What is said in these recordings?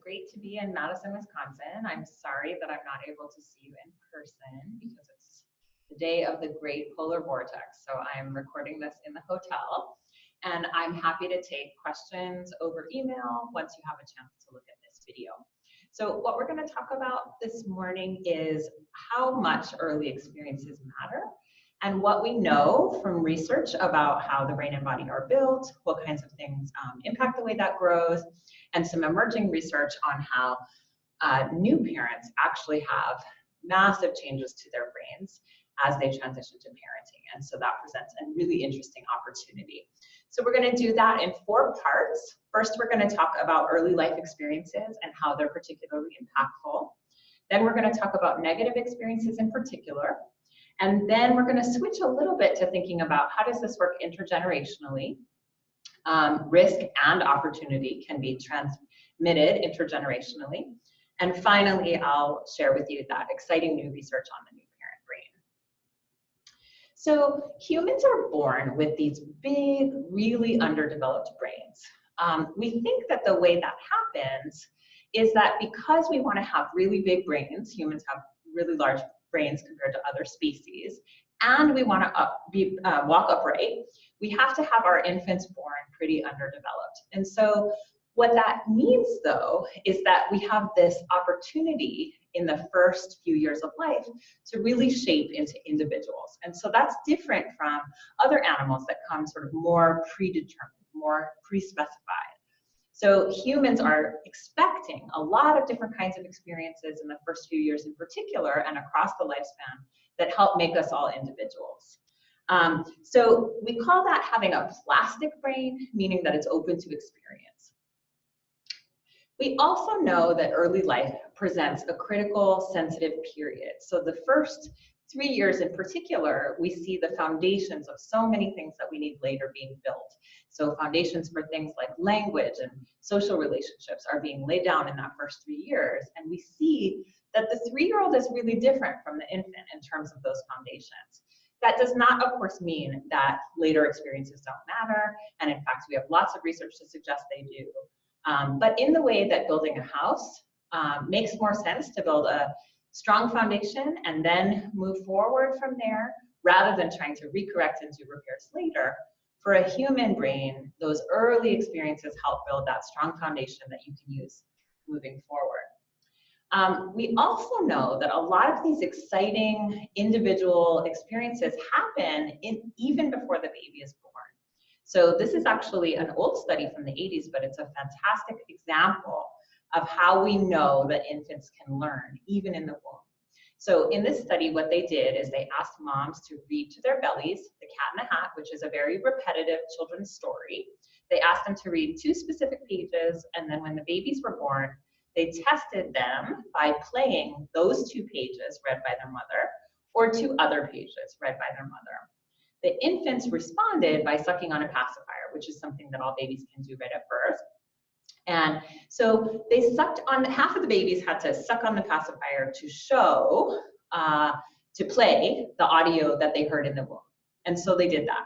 great to be in Madison, Wisconsin. I'm sorry that I'm not able to see you in person because it's the day of the great polar vortex. So I'm recording this in the hotel, and I'm happy to take questions over email once you have a chance to look at this video. So what we're going to talk about this morning is how much early experiences matter and what we know from research about how the brain and body are built, what kinds of things impact the way that grows, and some emerging research on how new parents actually have massive changes to their brains as they transition to parenting. And so that presents a really interesting opportunity. So we're going to do that in 4 parts. First, we're going to talk about early life experiences and how they're particularly impactful. Then we're going to talk about negative experiences in particular. And then we're going to switch a little bit to thinking about how does this work intergenerationally. Risk and opportunity can be transmitted intergenerationally. And finally, I'll share with you that exciting new research on the new parent brain. So humans are born with these big, really underdeveloped brains. We think that the way that happens is that because we want to have really big brains, humans have really large brains compared to other species, and we want to walk upright, we have to have our infants born pretty underdeveloped. And so what that means, though, is that we have this opportunity in the first few years of life to really shape into individuals. And so that's different from other animals that come sort of more predetermined, more pre-specified. So humans are expecting a lot of different kinds of experiences in the first few years in particular and across the lifespan that help make us all individuals. So we call that having a plastic brain, meaning that it's open to experience. We also know that early life presents a critical sensitive period. So the first 3 years in particular, we see the foundations of so many things that we need later being built. So foundations for things like language and social relationships are being laid down in that first 3 years. And we see that the 3-year-old is really different from the infant in terms of those foundations. That does not, of course, mean that later experiences don't matter. And in fact, we have lots of research to suggest they do. But in the way that building a house makes more sense to build a strong foundation and then move forward from there, rather than trying to recorrect and do repairs later. For a human brain, those early experiences help build that strong foundation that you can use moving forward. We also know that a lot of these exciting individual experiences happen even before the baby is born. So this is actually an old study from the 80s, but it's a fantastic example of how we know that infants can learn even in the womb. So in this study, what they did is they asked moms to read to their bellies The Cat in the Hat, which is a very repetitive children's story. They asked them to read 2 specific pages, and then when the babies were born, they tested them by playing those 2 pages read by their mother or 2 other pages read by their mother. The infants responded by sucking on a pacifier, which is something that all babies can do right at birth. And so they sucked on, half of the babies had to suck on the pacifier to show, to play the audio that they heard in the womb. And so they did that.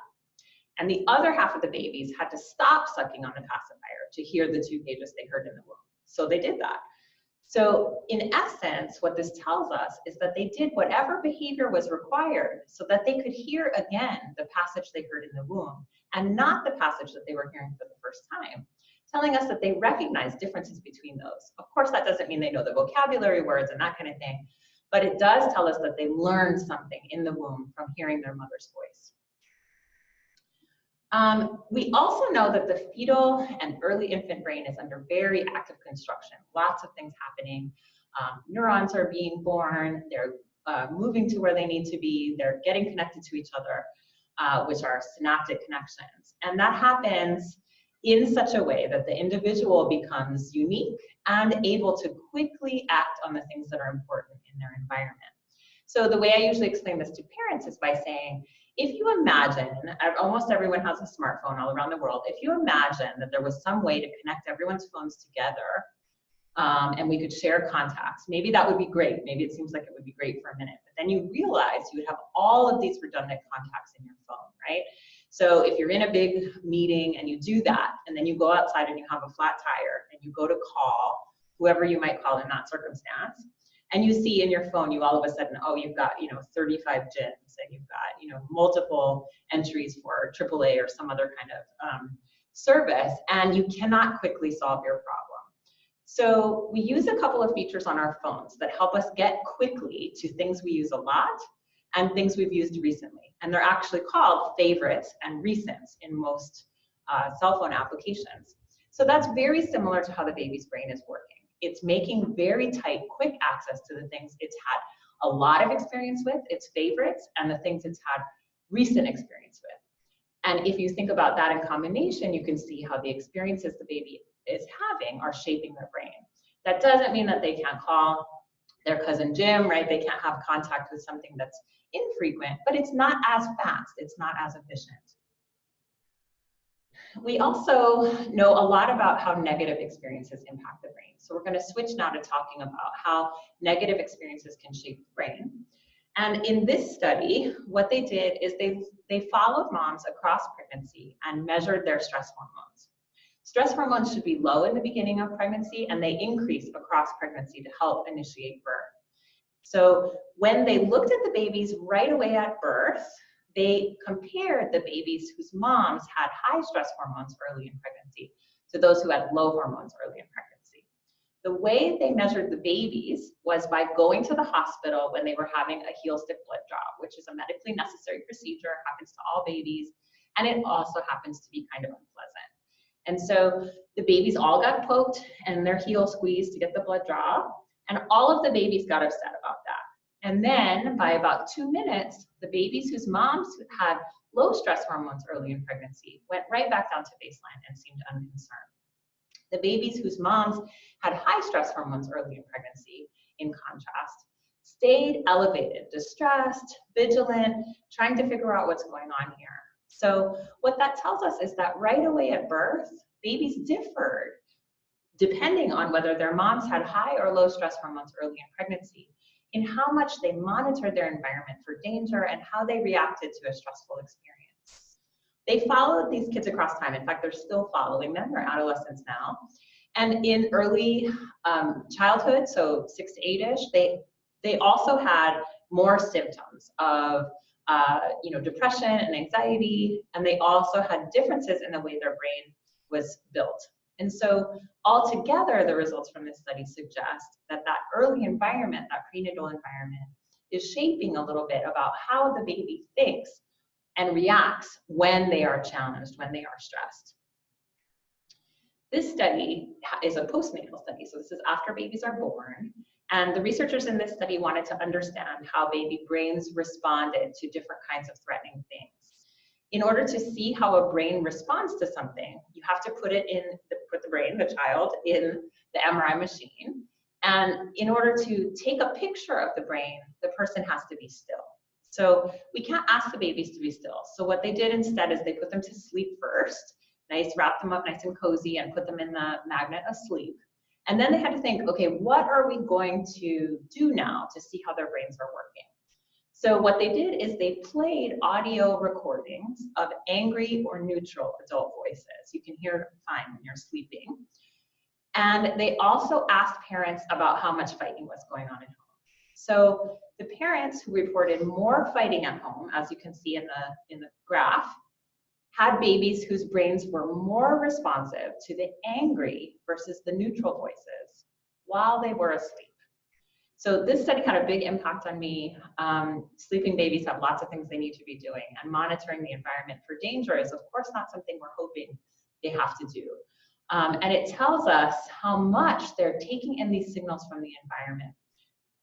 And the other half of the babies had to stop sucking on the pacifier to hear the 2 pages they heard in the womb. So they did that. So in essence, what this tells us is that they did whatever behavior was required so that they could hear again the passage they heard in the womb and not the passage that they were hearing for the first time, telling us that they recognize differences between those. Of course, that doesn't mean they know the vocabulary words and that kind of thing, but it does tell us that they learned something in the womb from hearing their mother's voice. We also know that the fetal and early infant brain is under very active construction. Lots of things happening. Neurons are being born. They're moving to where they need to be. They're getting connected to each other, which are synaptic connections. And that happens in such a way that the individual becomes unique and able to quickly act on the things that are important in their environment. So the way I usually explain this to parents is by saying, if you imagine, almost everyone has a smartphone all around the world, if you imagine that there was some way to connect everyone's phones together and we could share contacts, maybe that would be great. Maybe it seems like it would be great for a minute, but then you realize you would have all of these redundant contacts in your phone, right? So if you're in a big meeting and you do that, and then you go outside and you have a flat tire and you go to call whoever you might call in that circumstance. And you see in your phone, you all of a sudden, oh, you've got, 35 gyms, and you've got, multiple entries for AAA or some other kind of service, and you cannot quickly solve your problem. So we use a couple of features on our phones that help us get quickly to things we use a lot and things we've used recently. And they're actually called favorites and recents in most cell phone applications. So that's very similar to how the baby's brain is working. It's making very tight, quick access to the things it's had a lot of experience with, its favorites, and the things it's had recent experience with. And if you think about that in combination, you can see how the experiences the baby is having are shaping their brain. That doesn't mean that they can't call their cousin Jim, right? They can't have contact with something that's infrequent, but it's not as fast, it's not as efficient. We also know a lot about how negative experiences impact the brain. So we're going to switch now to talking about how negative experiences can shape the brain. And in this study, what they did is they followed moms across pregnancy and measured their stress hormones. Stress hormones should be low in the beginning of pregnancy, and they increase across pregnancy to help initiate birth. So when they looked at the babies right away at birth, they compared the babies whose moms had high stress hormones early in pregnancy to those who had low hormones early in pregnancy. The way they measured the babies was by going to the hospital when they were having a heel stick blood draw, which is a medically necessary procedure, happens to all babies, and it also happens to be kind of unpleasant. And so the babies all got poked and their heel squeezed to get the blood draw, and all of the babies got upset about that. And then by about 2 minutes, the babies whose moms had low stress hormones early in pregnancy went right back down to baseline and seemed unconcerned. The babies whose moms had high stress hormones early in pregnancy, in contrast, stayed elevated, distressed, vigilant, trying to figure out what's going on here. So what that tells us is that right away at birth, babies differed depending on whether their moms had high or low stress hormones early in pregnancy, in how much they monitored their environment for danger and how they reacted to a stressful experience. They followed these kids across time. In fact, they're still following them. They're adolescents now. And in early childhood, so 6 to 8-ish, they also had more symptoms of depression and anxiety, and they also had differences in the way their brain was built. And so altogether, the results from this study suggest that that early environment, that prenatal environment, is shaping a little bit about how the baby thinks and reacts when they are challenged, when they are stressed. This study is a postnatal study, so this is after babies are born. And the researchers in this study wanted to understand how baby brains responded to different kinds of threatening things. In order to see how a brain responds to something, you have to put the brain, the child, in the MRI machine. And in order to take a picture of the brain, the person has to be still. So we can't ask the babies to be still. So what they did instead is they put them to sleep first, wrap them up nice and cozy and put them in the magnet asleep. And then they had to think, okay, what are we going to do now to see how their brains are working? So what they did is they played audio recordings of angry or neutral adult voices. You can hear fine when you're sleeping. And they also asked parents about how much fighting was going on at home. So the parents who reported more fighting at home, as you can see in the graph, had babies whose brains were more responsive to the angry versus the neutral voices while they were asleep. So this study had a big impact on me. Sleeping babies have lots of things they need to be doing, and monitoring the environment for danger is, of course, not something we're hoping they have to do. And it tells us how much they're taking in these signals from the environment.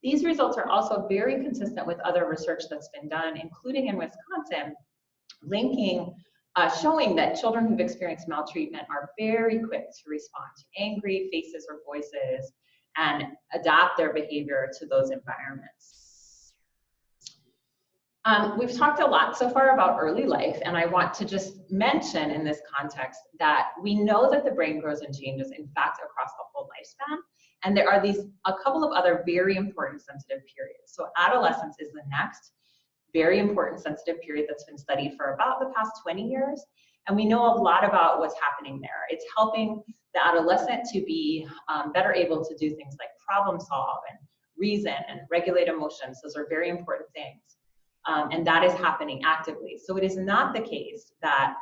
These results are also very consistent with other research that's been done, including in Wisconsin, showing that children who've experienced maltreatment are very quick to respond to angry faces or voices and adapt their behavior to those environments. We've talked a lot so far about early life, and I want to just mention in this context that we know that the brain grows and changes, in fact, across the whole lifespan. And there are a couple of other very important sensitive periods. So adolescence is the next very important sensitive period that's been studied for about the past 20 years. And we know a lot about what's happening there. It's helping the adolescent to be better able to do things like problem solve and reason and regulate emotions. Those are very important things. And that is happening actively. So it is not the case that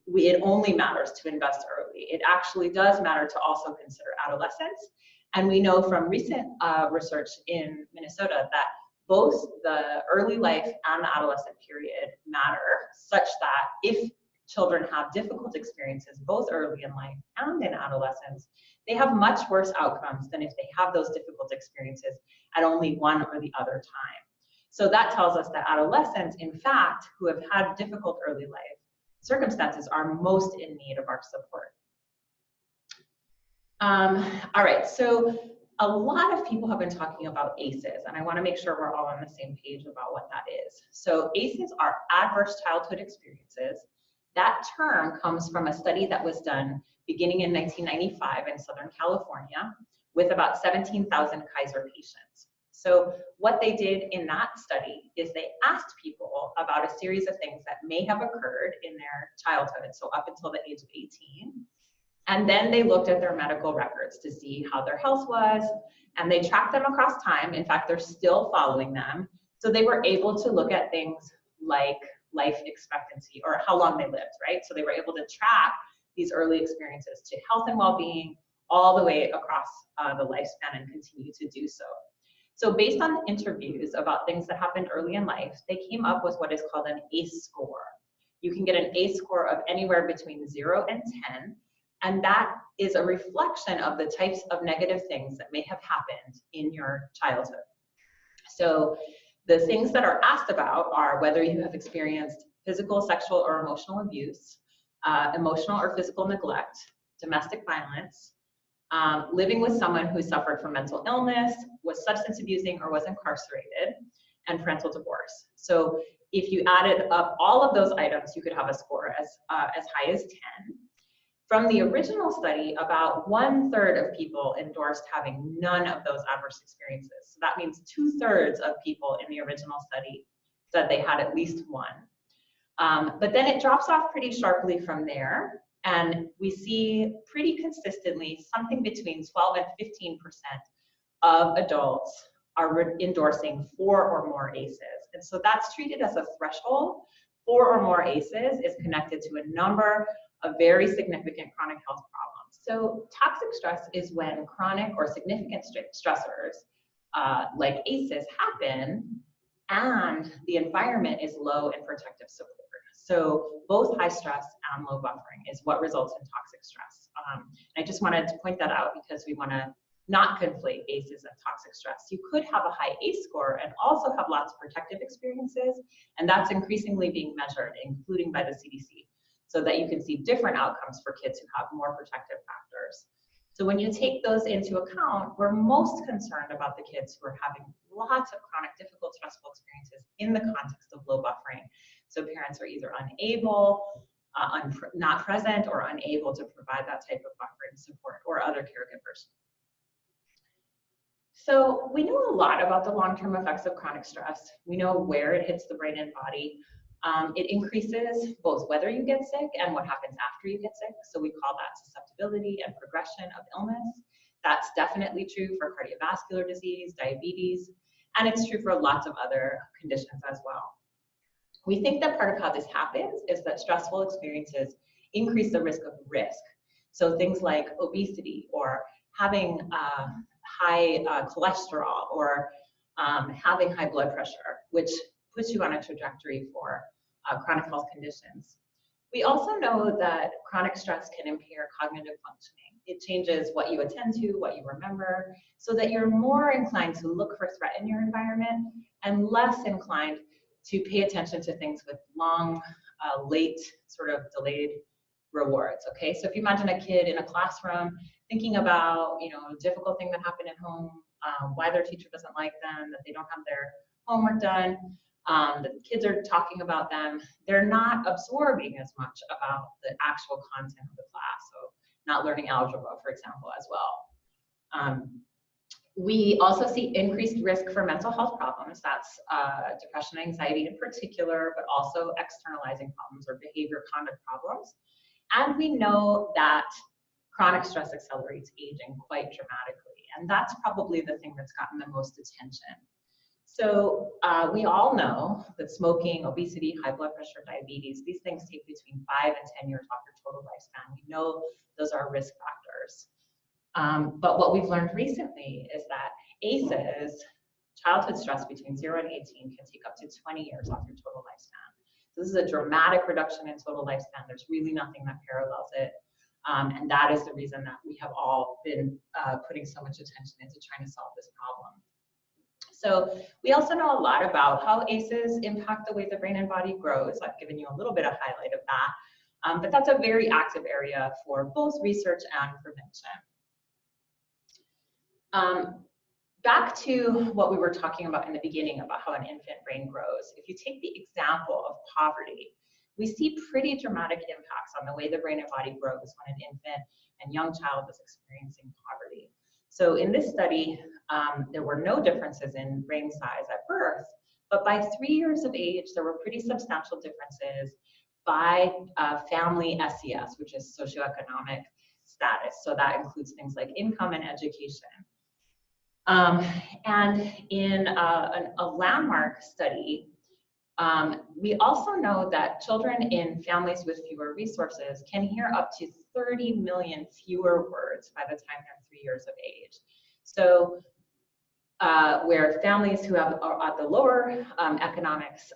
it only matters to invest early. It actually does matter to also consider adolescence. And we know from recent research in Minnesota that both the early life and the adolescent period matter, such that if children have difficult experiences both early in life and in adolescence, they have much worse outcomes than if they have those difficult experiences at only one or the other time. So that tells us that adolescents, in fact, who have had difficult early life circumstances are most in need of our support. All right, so a lot of people have been talking about ACEs, and I want to make sure we're all on the same page about what that is. So ACEs are adverse childhood experiences. That term comes from a study that was done beginning in 1995 in Southern California with about 17,000 Kaiser patients. So what they did in that study is they asked people about a series of things that may have occurred in their childhood, so up until the age of 18. And then they looked at their medical records to see how their health was, and they tracked them across time. In fact, they're still following them. So they were able to look at things like life expectancy, or how long they lived, right? So they were able to track these early experiences to health and well-being all the way across the lifespan and continue to do so. So based on interviews about things that happened early in life, they came up with what is called an ACE score. You can get an ACE score of anywhere between 0 and 10. And that is a reflection of the types of negative things that may have happened in your childhood. So the things that are asked about are whether you have experienced physical, sexual, or emotional abuse, emotional or physical neglect, domestic violence, living with someone who suffered from mental illness, was substance abusing, or was incarcerated, and parental divorce. So if you added up all of those items, you could have a score as high as 10. From the original study, about 1/3 of people endorsed having none of those adverse experiences. So that means 2/3 of people in the original study said they had at least one. But then it drops off pretty sharply from there. And we see pretty consistently something between 12 and 15% of adults are endorsing 4 or more ACEs. And so that's treated as a threshold. 4 or more ACEs is connected to a number of very significant chronic health problems. So toxic stress is when chronic or significant stressors like ACEs happen and the environment is low in protective support. So both high stress and low buffering is what results in toxic stress. I just wanted to point that out because we want to not conflate ACEs and toxic stress. You could have a high ACE score and also have lots of protective experiences, and that's increasingly being measured, including by the CDC, so that you can see different outcomes for kids who have more protective factors. So when you take those into account, we're most concerned about the kids who are having lots of chronic, difficult, stressful experiences in the context of low buffering. So parents are either unable, not present, or unable to provide that type of buffering support, or other caregivers. So we know a lot about the long-term effects of chronic stress. We know where it hits the brain and body. It increases both whether you get sick and what happens after you get sick. So we call that susceptibility and progression of illness. That's definitely true for cardiovascular disease, diabetes, and it's true for lots of other conditions as well. We think that part of how this happens is that stressful experiences increase the risk of risk. So things like obesity, or having high cholesterol, or having high blood pressure, which puts you on a trajectory for chronic health conditions. We also know that chronic stress can impair cognitive functioning. It changes what you attend to, what you remember, so that you're more inclined to look for threat in your environment and less inclined to pay attention to things with long, late, sort of delayed rewards, okay? So if you imagine a kid in a classroom thinking about, a difficult thing that happened at home, why their teacher doesn't like them, that they don't have their homework done, that the kids are talking about them, they're not absorbing as much about the actual content of the class. So not learning algebra, for example, as well. We also see increased risk for mental health problems. That's depression, anxiety in particular, but also externalizing problems or behavior conduct problems. And we know that chronic stress accelerates aging quite dramatically. And that's probably the thing that's gotten the most attention. So we all know that smoking, obesity, high blood pressure, diabetes, these things take between 5 and 10 years off your total lifespan. We know those are risk factors. But what we've learned recently is that ACEs, childhood stress between 0 and 18, can take up to 20 years off your total lifespan. So this is a dramatic reduction in total lifespan. There's really nothing that parallels it. And that is the reason that we have all been putting so much attention into trying to solve this problem. So we also know a lot about how ACEs impact the way the brain and body grows. I've given you a little bit of highlight of that. But that's a very active area for both research and prevention. Back to what we were talking about in the beginning about how an infant brain grows. If you take the example of poverty, we see pretty dramatic impacts on the way the brain and body grows when an infant and young child is experiencing poverty. So in this study, there were no differences in brain size at birth, but by 3 years of age, there were pretty substantial differences by family SES, which is socioeconomic status. So that includes things like income and education. And in a landmark study, we also know that children in families with fewer resources can hear up to 30 million fewer words by the time they're 3 years of age. So where families who are at the lower economics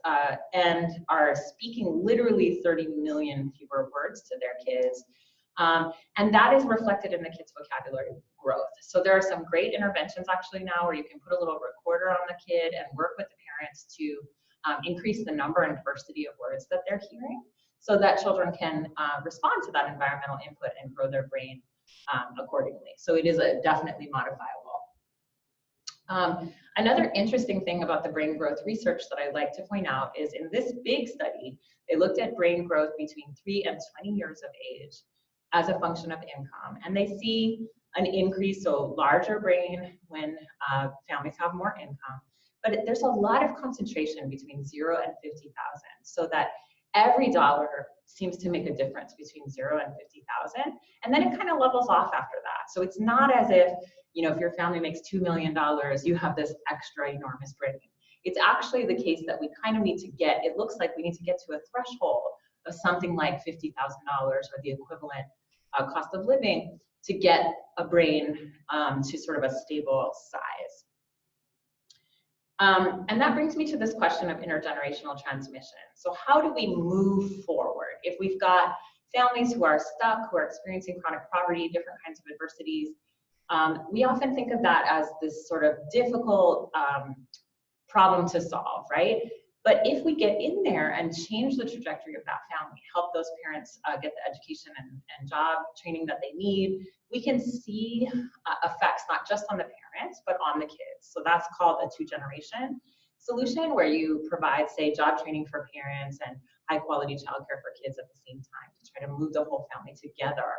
end are speaking literally 30 million fewer words to their kids. And that is reflected in the kids' vocabulary growth. So there are some great interventions actually now where you can put a little recorder on the kid and work with the parents to increase the number and diversity of words that they're hearing so that children can respond to that environmental input and grow their brain accordingly. So it is definitely modifiable. Another interesting thing about the brain growth research that I'd like to point out is in this big study, they looked at brain growth between 3 and 20 years of age as a function of income. And they see an increase, so larger brain when families have more income. But there's a lot of concentration between 0 and 50,000, so that every dollar seems to make a difference between 0 and 50,000, and then it kind of levels off after that. So it's not as if, you know, if your family makes $2 million, you have this extra enormous brain. It's actually the case that we kind of need to get, it looks like we need to get to a threshold of something like $50,000 or the equivalent cost of living to get a brain to sort of a stable size. And that brings me to this question of intergenerational transmission. So how do we move forward? If we've got families who are stuck, who are experiencing chronic poverty, different kinds of adversities, we often think of that as this sort of difficult problem to solve, right? But if we get in there and change the trajectory of that family, help those parents get the education and job training that they need, we can see effects not just on the parents, but on the kids. So that's called a two-generation solution, where you provide, say, job training for parents and high-quality childcare for kids at the same time to try to move the whole family together.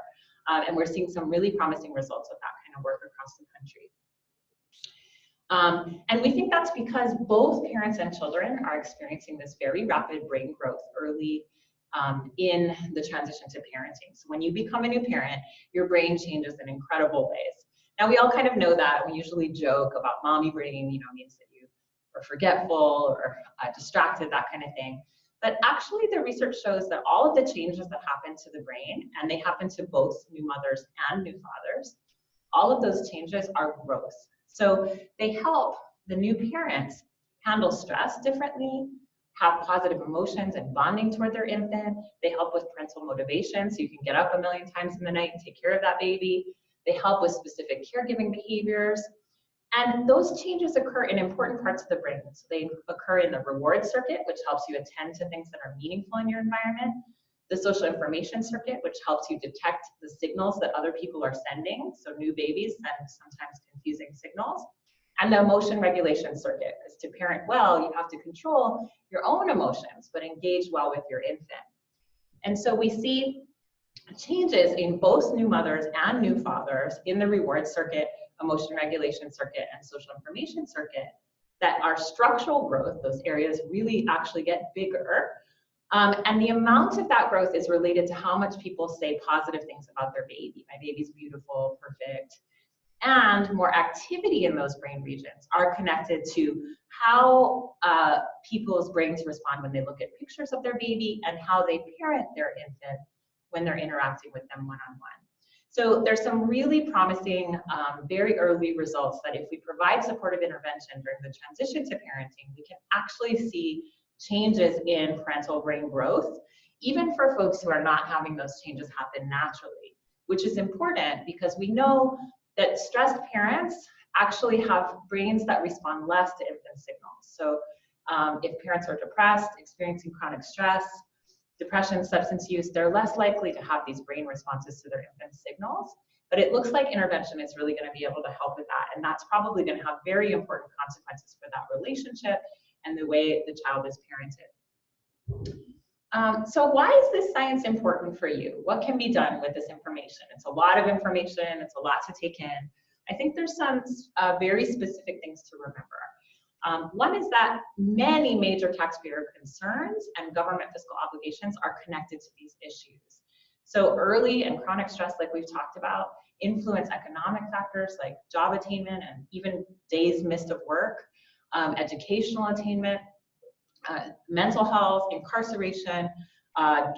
And we're seeing some really promising results of that kind of work across the country. And we think that's because both parents and children are experiencing this very rapid brain growth early in the transition to parenting. So when you become a new parent, your brain changes in incredible ways. Now we all kind of know that. We usually joke about mommy brain, you know, means that you are forgetful or distracted, that kind of thing. But actually the research shows that all of the changes that happen to the brain, and they happen to both new mothers and new fathers, all of those changes are growth. So they help the new parents handle stress differently, have positive emotions and bonding toward their infant. They help with parental motivation, so you can get up a million times in the night and take care of that baby. They help with specific caregiving behaviors. And those changes occur in important parts of the brain. So they occur in the reward circuit, which helps you attend to things that are meaningful in your environment. The social information circuit, which helps you detect the signals that other people are sending. So new babies send sometimes confusing signals. And the emotion regulation circuit, because to parent well, you have to control your own emotions, but engage well with your infant. And so we see changes in both new mothers and new fathers in the reward circuit emotion regulation circuit, and social information circuit, that our structural growth, those areas really actually get bigger. And the amount of that growth is related to how much people say positive things about their baby. My baby's beautiful, perfect. And more activity in those brain regions are connected to how people's brains respond when they look at pictures of their baby and how they parent their infant when they're interacting with them one-on-one. So there's some really promising, very early results that if we provide supportive intervention during the transition to parenting, we can actually see changes in parental brain growth, even for folks who are not having those changes happen naturally, which is important because we know that stressed parents actually have brains that respond less to infant signals. So if parents are depressed, experiencing chronic stress, depression, substance use, they're less likely to have these brain responses to their infant signals. But it looks like intervention is really going to be able to help with that. And that's probably going to have very important consequences for that relationship and the way the child is parented. So why is this science important for you? What can be done with this information? It's a lot of information. It's a lot to take in. I think there's some very specific things to remember. One is that many major taxpayer concerns and government fiscal obligations are connected to these issues. So early and chronic stress, like we've talked about, influence economic factors like job attainment and even days missed of work, educational attainment, mental health, incarceration,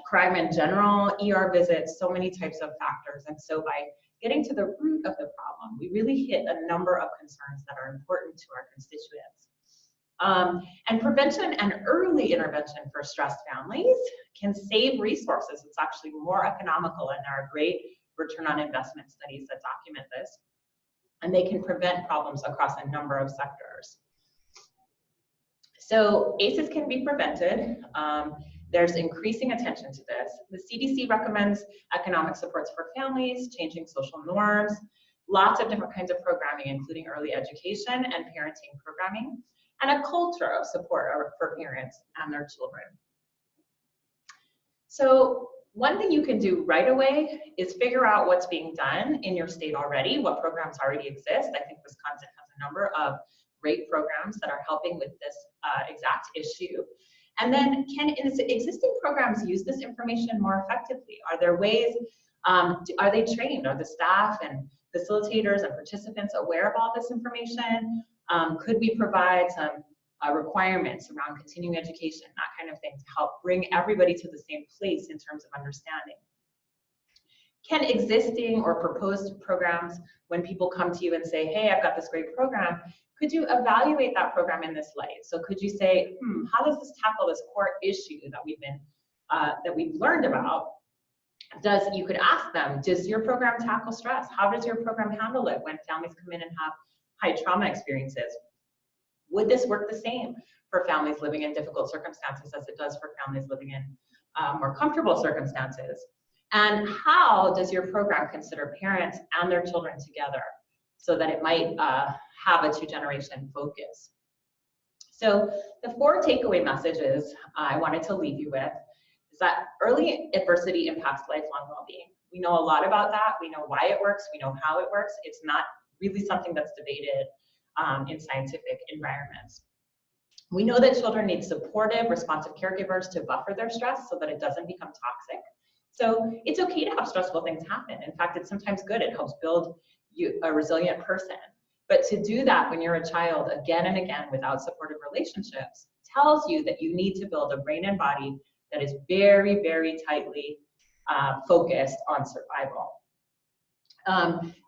crime in general, ER visits, so many types of factors. And so by getting to the root of the problem, we really hit a number of concerns that are important to our constituents. And prevention and early intervention for stressed families can save resources. It's actually more economical, and there are great return on investment studies that document this. And they can prevent problems across a number of sectors. So ACEs can be prevented. There's increasing attention to this. The CDC recommends economic supports for families, changing social norms, lots of different kinds of programming, including early education and parenting programming, and a culture of support for parents and their children. So one thing you can do right away is figure out what's being done in your state already, what programs already exist. I think Wisconsin has a number of great programs that are helping with this exact issue. And then can existing programs use this information more effectively? Are there ways, are they trained? Are the staff and facilitators and participants aware of all this information? Could we provide some requirements around continuing education, that kind of thing, to help bring everybody to the same place in terms of understanding? Can existing or proposed programs, when people come to you and say, hey, I've got this great program, could you evaluate that program in this light? So could you say, how does this tackle this core issue that we've learned about? You could ask them, does your program tackle stress? How does your program handle it when families come in and have high trauma experiences? Would this work the same for families living in difficult circumstances as it does for families living in more comfortable circumstances? And how does your program consider parents and their children together so that it might have a two-generation focus? So the 4 takeaway messages I wanted to leave you with is that early adversity impacts lifelong well-being. We know a lot about that. We know why it works. We know how it works. It's not really something that's debated in scientific environments. We know that children need supportive, responsive caregivers to buffer their stress so that it doesn't become toxic. So it's okay to have stressful things happen. In fact, it's sometimes good. It helps build you a resilient person. But to do that when you're a child again and again without supportive relationships tells you that you need to build a brain and body that is very, very tightly focused on survival.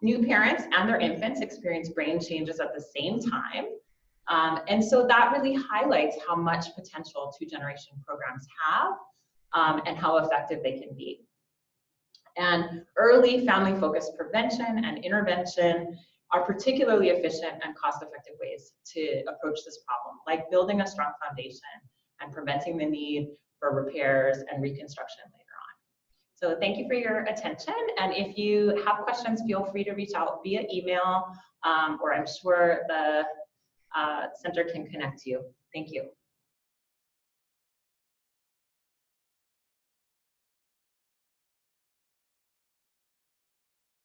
New parents and their infants experience brain changes at the same time. And so that really highlights how much potential two-generation programs have and how effective they can be. And early family-focused prevention and intervention are particularly efficient and cost-effective ways to approach this problem, like building a strong foundation and preventing the need for repairs and reconstruction later on. So thank you for your attention. And if you have questions, feel free to reach out via email, or I'm sure the center can connect you. Thank you.